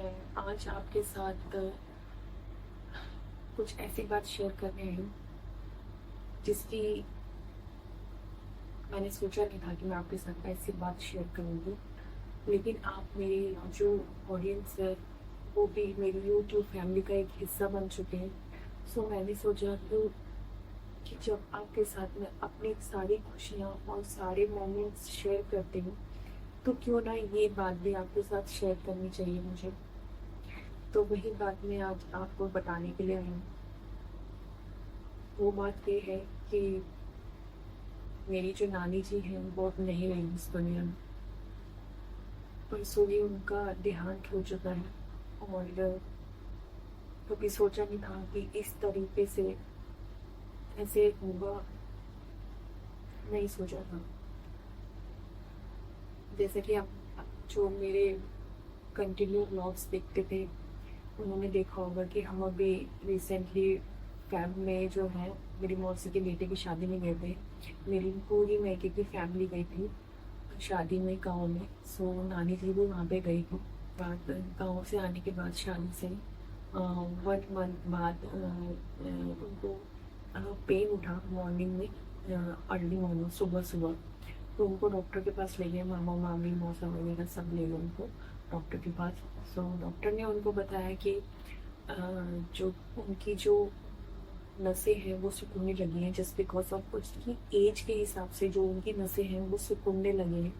मैं आज आपके साथ कुछ ऐसी बात शेयर करने आई हूँ जिसकी मैंने सोचा नहीं था कि मैं आपके साथ ऐसी बात शेयर करूँगी। लेकिन आप मेरी जो ऑडियंस है वो भी मेरी यूट्यूब फैमिली का एक हिस्सा बन चुके हैं। सो मैंने सोचा कि जब आपके साथ मैं अपनी सारी खुशियाँ और सारे मोमेंट्स शेयर करती हूँ तो क्यों ना ये बात भी आपके साथ शेयर करनी चाहिए मुझे। तो वही बात मैं आज आपको बताने के लिए आई हूँ। वो बात ये है कि मेरी जो नानी जी हैं वो अब नहीं रही इस दुनिया में। परसों ही उनका देहांत हो चुका है और कभी सोचा नहीं था कि इस तरीके से ऐसे होगा, नहीं सोचा था। जैसे कि आप जो मेरे कंटिन्यू व्लॉग्स देखते थे उन्होंने देखा होगा कि हम अभी रिसेंटली फैब में जो है मेरी मौसी के बेटे की शादी में गए थे। मेरी पूरी मैके की फैमिली गई थी शादी में गाँव में। सो नानी जी भी वहाँ पे गई थी। बाद गाँव से आने के बाद शादी से 1 मंथ बाद उनको पेन उठा मॉर्निंग में, अर्ली मॉर्निंग सुबह सुबह। तो उनको डॉक्टर के पास ले गए, मामा मामी मौसा वगैरह सब ले गए उनको डॉक्टर के पास। सो डॉक्टर ने उनको बताया कि जो उनकी जो नसें हैं वो सिकुड़ने लगी हैं, जस्ट बिकॉज ऑफ उसकी एज के हिसाब से जो उनकी नसें हैं वो सिकुड़ने लगी हैं।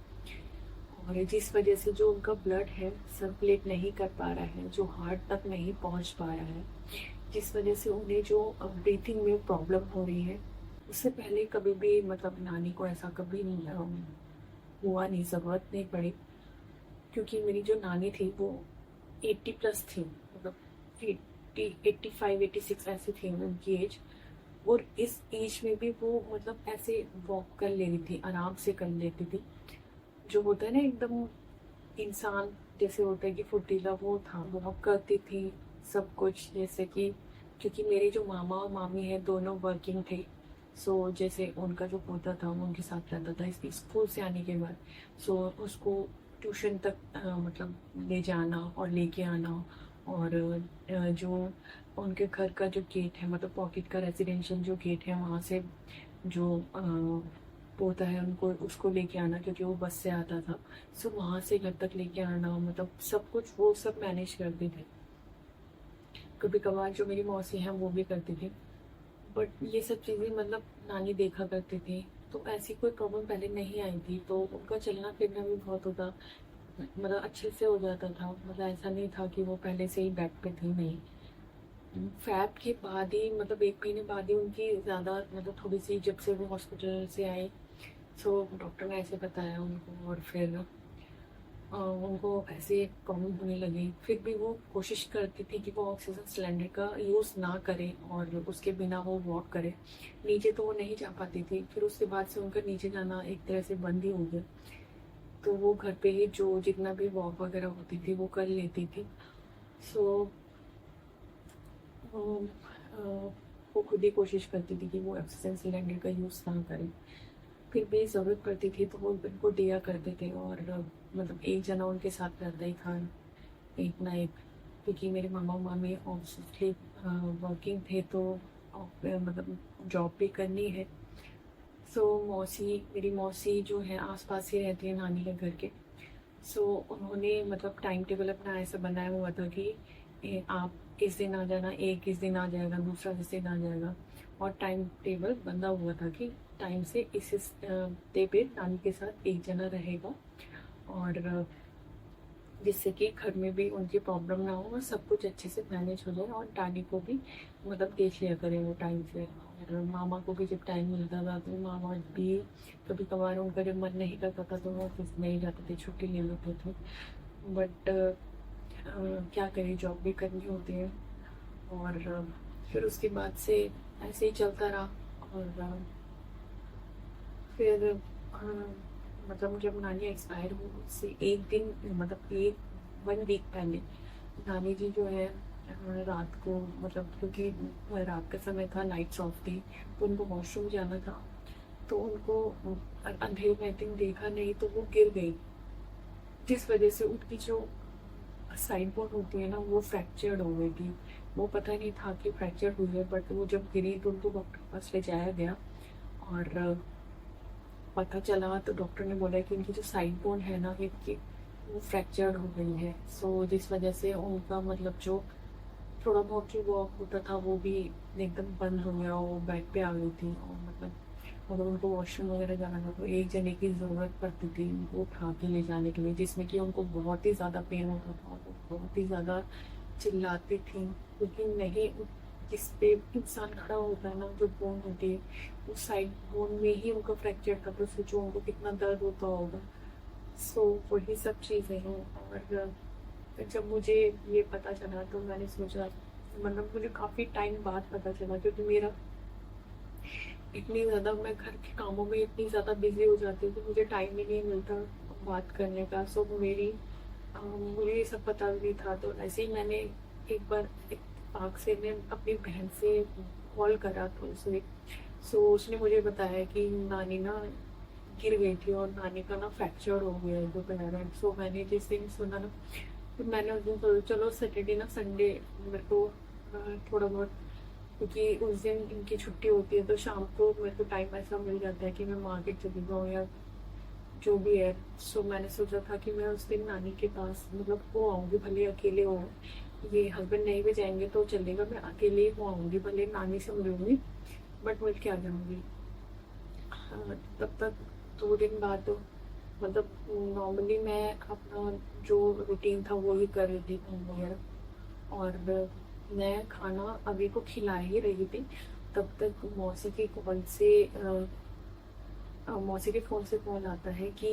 और जिस वजह से जो उनका ब्लड है सर्कुलेट नहीं कर पा रहा है, जो हार्ट तक नहीं पहुंच पा रहा है, जिस वजह से उन्हें जो ब्रीथिंग में प्रॉब्लम हो रही है। उससे पहले कभी भी मतलब नानी को ऐसा कभी नहीं हुआ, नहीं, ज़रूरत नहीं पड़ी। क्योंकि मेरी जो नानी थी वो 80+ थी, मतलब 85 86 ऐसी थी उनकी एज। और इस एज में भी वो मतलब ऐसे वॉक कर ले रही थी, आराम से कर लेती थी। जो होता है ना एकदम इंसान जैसे होता है कि फुर्तीला, वो था, वॉक करती थी सब कुछ। जैसे कि क्योंकि मेरे जो मामा और मामी है दोनों वर्किंग थे। सो जैसे उनका जो पोता था वो उनके साथ रहता था इसलिए स्कूल से आने के बाद सो उसको ट्यूशन तक मतलब ले जाना और लेके आना। और जो उनके घर का जो गेट है, मतलब पॉकेट का रेजिडेंशियल जो गेट है, वहाँ से जो पोता है उनको उसको लेके आना, क्योंकि वो बस से आता था। सो वहाँ से घर तक लेके आना, मतलब सब कुछ वो सब मैनेज करते थे। कभी कभार जो मेरी मौसी हैं वो भी करती थी। बट ये सब चीज़ें मतलब नानी देखा करती थी। तो ऐसी कोई प्रॉब्लम पहले नहीं आई थी, तो उनका चलना फिरना भी बहुत होता, मतलब अच्छे से हो जाता था। मतलब ऐसा नहीं था कि वो पहले से ही बेड पे थी, नहीं। फैब के बाद ही मतलब 1 महीने बाद ही उनकी ज़्यादा मतलब थोड़ी सी, जब से वो हॉस्पिटल से आए सो डॉक्टर ने ऐसे बताया उनको। और फिर उनको ऐसे प्रॉब्लम होने लगी। फिर भी वो कोशिश करती थी कि वो ऑक्सीजन सिलेंडर का यूज़ ना करें और उसके बिना वो वॉक करे। नीचे तो वो नहीं जा पाती थी, फिर उसके बाद से उनका नीचे जाना एक तरह से बंद ही हो गया। तो वो घर पे ही जो जितना भी वॉक वगैरह होती थी वो कर लेती थी। सो वो खुद ही कोशिश करती थी कि वो ऑक्सीजन सिलेंडर का यूज़ ना करें। फिर भी ज़रूरत पड़ती थी तो वो उनको दिया करते थे। और मतलब एक जना उनके साथ रहता ही था, एक ना एक। क्योंकि मेरे मामा मामी ऑब्वियसली वर्किंग थे, तो मतलब जॉब भी करनी है। सो मौसी, मेरी मौसी जो है आसपास ही रहती है नानी के घर के। सो उन्होंने मतलब टाइम टेबल अपना ऐसा बनाया हुआ था कि आप इस दिन आ जाना, एक इस दिन आ जाएगा, दूसरा इस दिन आ जाएगा। और टाइम टेबल बंधा हुआ था कि टाइम से इस डे पे नानी के साथ एक जना रहेगा। और जिससे कि घर में भी उनकी प्रॉब्लम ना हो और सब कुछ अच्छे से मैनेज हो जाए। और नानी को भी मतलब देख लिया करें वो टाइम से। और मामा को भी जब टाइम मिलता था तो मामा भी कभी कभार उनका जब मन नहीं करता था तो वो ऑफिस नहीं जाते थे, छुट्टी ले लेते थे। बट क्या करें, जॉब भी करनी होती है। और फिर उसके बाद से ऐसे ही चलता रहा। और फिर मतलब जब नानी एक्सपायर हुई उससे एक दिन, मतलब 1 वीक पहले नानी जी जो है रात को, मतलब क्योंकि रात का समय था, लाइट्स ऑफ थी, तो उनको वॉशरूम जाना था। तो उनको अंधेरे में आई थिंक देखा नहीं तो वो गिर गई, जिस वजह से उनकी जो साइड बोन होती है ना, वो फ्रैक्चर्ड हो गई थी। वो पता नहीं था कि फ्रैक्चर्ड हुई है, बट वो जब गिरी तो उनको डॉक्टर के पास ले जाया गया और पता चला तो डॉक्टर ने बोला कि इनकी जो साइड बोन है ना इनकी, वो फ्रैक्चर्ड हो गई है। सो जिस वजह से उनका मतलब जो थोड़ा बहुत जो वॉक होता था वो भी एकदम बंद हो गया, वो बेड पे आ गई थी। और मतलब अगर उनको वॉशरूम वगैरह जाना था तो एक जने की ज़रूरत पड़ती थी उनको उठा के ले जाने के लिए, जिसमें कि उनको बहुत ही ज़्यादा पेन होता था और वो बहुत ही ज़्यादा चिल्लाती थी। क्योंकि नहीं, जिस पे इंसान खड़ा होता है ना, जो बोन होती है उस साइड बोन में ही उनका फ्रैक्चर था, तो सोचो उनको कितना दर्द होता होगा। सो वही सब चीज़ें हैं। और जब मुझे ये पता चला तो मैंने सोचा, मतलब मुझे काफ़ी टाइम बाद पता चला, क्योंकि मेरा इतनी ज़्यादा, मैं घर के कामों में इतनी ज़्यादा बिजी हो जाती हूँ कि मुझे टाइम ही नहीं मिलता बात करने का। सो मुझे ये सब पता भी था। तो ऐसे ही मैंने एक बार इत्तेफाक से मैं अपनी बहन से कॉल करा तो उसे, सो उसने मुझे बताया कि नानी ना गिर गई थी और नानी का ना फ्रैक्चर हो गया है दोपहर में। सो मैंने जिस दिन सुना ना, तो मैंने उस दिन सोचा चलो सैटरडे ना संडे मेरे को थोड़ा बहुत, क्योंकि उस दिन इनकी छुट्टी होती है तो शाम को मेरे को टाइम ऐसा मिल जाता है कि मैं मार्केट चली जाऊँ या जो भी है। सो मैंने सोचा था कि मैं उस दिन नानी के पास मतलब वो आऊँगी, भले अकेले हो, ये हस्बैंड नहीं भी जाएंगे तो चलेगा, मैं अकेले ही हो आऊँगी, भले नानी से मिलूंगी बट मिल के आ जाऊँगी। हाँ, तब तक 2 दिन बाद तो मतलब नॉर्मली मैं अपना जो रूटीन था वो ही कर रही थी काम वगैरह, और मैं खाना अभी को खिला ही रही थी। तब तक मौसी के कॉल से मौसी के फ़ोन से कॉल आता है कि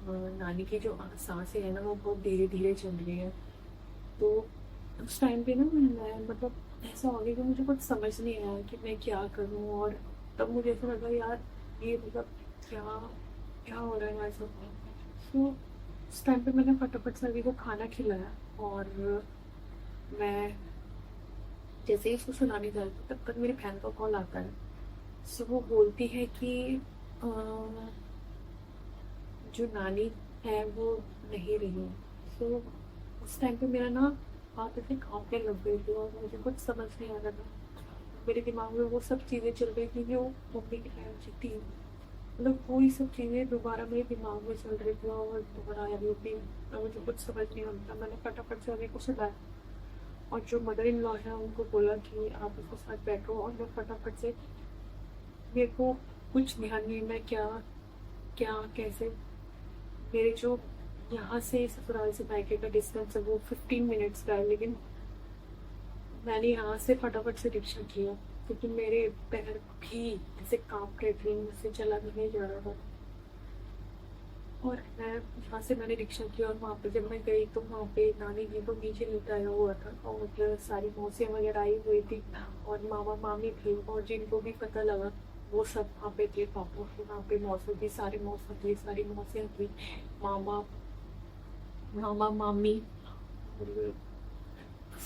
नानी की जो सांसें है ना वो बहुत धीरे धीरे चल रही है। तो उस टाइम पे ना मैं मतलब ऐसा हो गया कि मुझे कुछ समझ नहीं आया कि मैं क्या करूँ। और तब मुझे ऐसा लगा यार, ये मतलब क्या क्या हो रहा है मेरे साथ। तो उस टाइम पे मैंने फटाफट से अभी को खाना खिलाया, और मैं जैसे ही उसको सुलाने जाती हूँ तब तक मेरी बहन का कॉल आता है। सो वो बोलती है कि अ, जो नानी है वो नहीं रही। सो उस टाइम पे मेरा ना हाथ ऐसे कांपने लग गई थी और मुझे कुछ समझ नहीं आ रहा था। मेरे दिमाग में वो सब चीज़ें चल रही थी जो मम्मी की टाइम से थी, मतलब वही सब चीज़ें दोबारा मेरे दिमाग में चल रही थी और दोबारा आ रही थी। और मुझे कुछ समझ नहीं आता। मैंने फटाफट से अभी को सुलाया और जो मदर इन लॉ है उनको बोला कि आप उसके साथ बैठो, और मैं फटाफट से, मेरे को कुछ ध्यान नहीं मैं क्या क्या कैसे, मेरे जो यहाँ से ससुराल से मायके का डिस्टेंस है वो 15 मिनट्स का है, लेकिन मैंने यहाँ से फटाफट से रिक्शा किया क्योंकि मेरे पैर भी ऐसे कांप रहे थे, मुझसे चला भी नहीं जा रहा था। और मैं यहाँ से मैंने रिक्शा किया और वहाँ पे जब मैं गई तो वहाँ पे नानी जी को नीचे लिटाया हुआ था और सारी मौसियाँ वगैरह आई हुई थी और मामा मामी थे, और जिनको भी पता लगा वो सब वहाँ पे थे। पापा के वहाँ पे मौसी थी, सारे मौसा थे, सारी मौसियाँ थी, मामा मामा मामी, और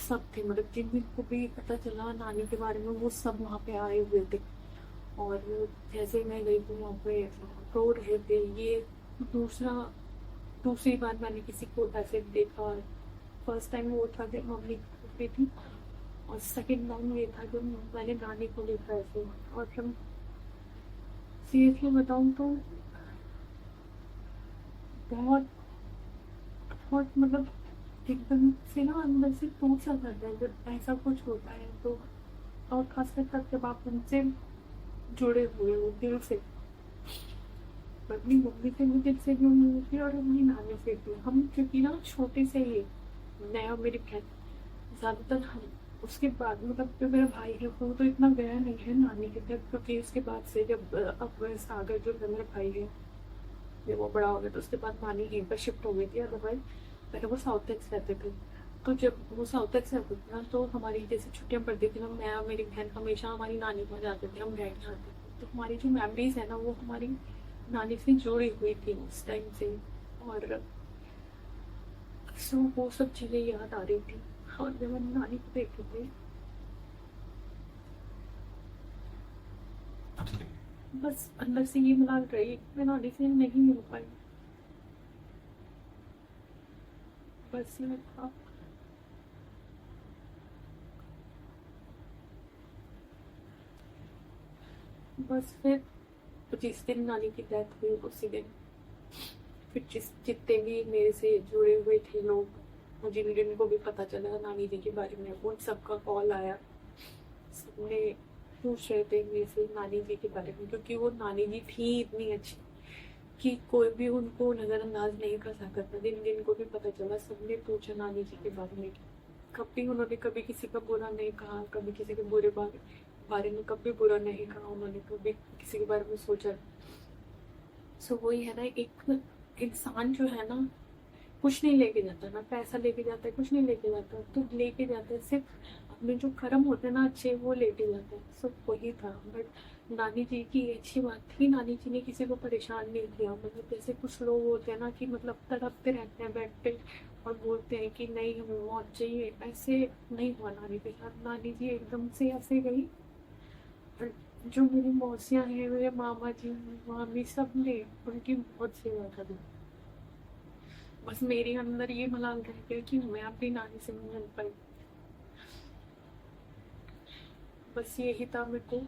सब थे। मतलब जिनको भी पता चला नानी के बारे में वो सब वहाँ पे आए हुए थे। और जैसे मैं गई तो वहाँ पे रो रहे थे। ये दूसरा दूसरी बार मैंने किसी को ऐसे देखा। फर्स्ट टाइम वो था जब मम्मी भी थी, और सेकंड टाइम ये था जब मैंने नानी को देखा ऐसे। और फिर सीरियसली बताऊँ तो बहुत बहुत मतलब एकदम से ना अंदर से टूट सा जाता है जब ऐसा कुछ होता है तो। और खासकर तब जब आप उनसे जुड़े हुए हो दिल से। अपनी मम्मी से भी दिल से जुड़ी हुई थी और अपनी नानी से भी। हम क्योंकि ना छोटे से ही, मैं और मेरी बहन ज्यादातर हम, उसके बाद मतलब जो मेरा भाई है वो तो इतना गया नहीं है नानी के तक, क्योंकि उसके बाद से जब अब सागर जो है मेरा भाई है, जब वो बड़ा हो गया तो उसके बाद नानी यहीं पर शिफ्ट हो गई थी। अदरवाइज पहले वो साउथ तक रहते थे। तो जब वो साउथ तक रहते थे ना तो हमारी जैसे छुट्टियां पड़ती थी ना, मैं और मेरी बहन हमेशा हमारी नानी के पास जाते थे, हम बैठ जाते थे। तो हमारी जो मेमोरीज है ना वो हमारी नानी से जुड़ी हुई थी उस टाइम से। और सो वो सब चीज़ें याद आ रही थी। और जब हम नानी को देख रहे थे, बस अंदर से ये मिला रही, मैं नानी से नहीं मिल पाई। बस ये था। बस फिर जिस दिन नानी की डेथ हुई उसी दिन फिर जितने भी मेरे से जुड़े हुए थे लोग, जिनको भी पता चला नानी जी के बारे में, उन सबका कॉल आया। सबने पूछ रहे थे मेरे से नानी जी के बारे में, क्योंकि वो नानी जी थी इतनी अच्छी कि कोई भी उनको नज़रअंदाज नहीं कर सकता था। जिनको भी पता चला सबने पूछा नानी जी के बारे में। कभी उन्होंने कभी किसी का बुरा नहीं कहा, कभी किसी के बारे में कभी बुरा नहीं कहा उन्होंने, कभी किसी के बारे में सोचा। सो वही है ना, एक इंसान जो है ना कुछ नहीं लेके जाता, ना पैसा लेके जाता है, कुछ नहीं लेके जाता, तो लेके जाता है सिर्फ अपने जो कर्म होते हैं ना अच्छे, वो लेके जाते हैं। सब वही था। बट नानी जी की अच्छी बात थी, नानी जी ने किसी को परेशान नहीं किया। मतलब जैसे कुछ लोग होते हैं ना कि मतलब तड़पते रहते हैं बेड पे और बोलते हैं कि नहीं हमें मौत चाहिए, ऐसे नहीं हुआ नानी के साथ। नानी जी एकदम से ऐसे गई। और जो मेरी मौसियाँ हैं, मेरे मामा जी, मामी, सब ने उनकी बहुत सेवा करी। बस मेरे अंदर ये मलाल रह गया कि मैं अपनी नानी से नहीं मिल पाई। बस यही था मेरे को।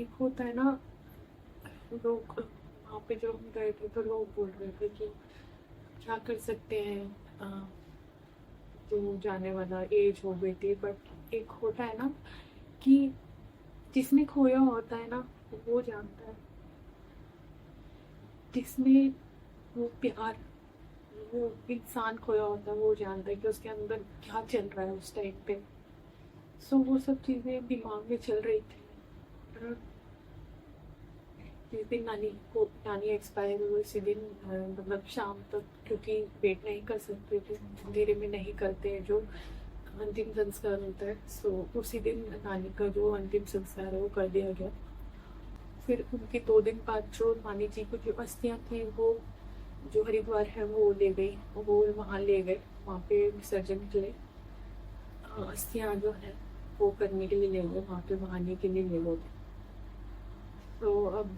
एक होता है ना, लोग वहाँ पे जो हम गए थे तो लोग बोल रहे थे कि क्या कर सकते हैं, जो जाने वाला एज हो गई थी। बट एक होता है ना कि जिसने खोया होता है ना वो जानता है, जिसने वो प्यार, वो इंसान खोया होता है वो जानता है कि उसके अंदर क्या चल रहा है उस टाइम पे। सो वो सब चीज़ें दिमाग में चल रही थी। और जिस दिन नानी एक्सपायर हुई उसी दिन मतलब शाम तक, क्योंकि वेट नहीं कर सकते थे, अंधेरे में नहीं करते जो अंतिम संस्कार होता है। सो उसी दिन नानी का जो अंतिम संस्कार है वो कर दिया गया। फिर उनके 2 दिन बाद जो नानी जी को जो अस्थियाँ थी वो जो हरिद्वार है वो ले गई, वो वहाँ ले गए, वहाँ पे विसर्जन के लिए अस्थियाँ जो है वो करने के लिए ले गए, वहाँ पे बहाने के लिए ले गए। तो अब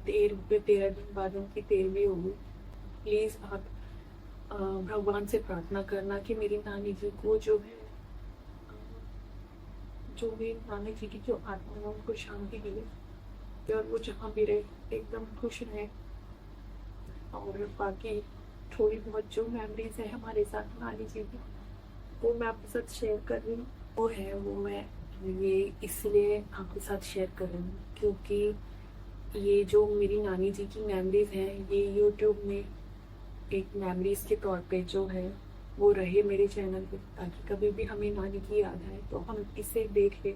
13 दिन बाद उनकी 13वीं होगी। प्लीज़ आप भगवान से प्रार्थना करना कि मेरी नानी जी को जो है, जो भी नानी जी की जो आत्मा है उनको शांति मिले और वो जहाँ भी रहे एकदम खुश रहे। और बाकी थोड़ी बहुत जो मेमोरीज है हमारे साथ नानी जी की, वो मैं आपके साथ शेयर कर रही हूँ। वो मैं ये इसलिए आपके साथ शेयर कर रही हूँ क्योंकि ये जो मेरी नानी जी की मेमोरीज हैं ये यूट्यूब में एक मेमोरीज के तौर पे जो है वो रहे मेरे चैनल पे, ताकि कभी भी हमें नानी की याद आए तो हम इसे देख लें।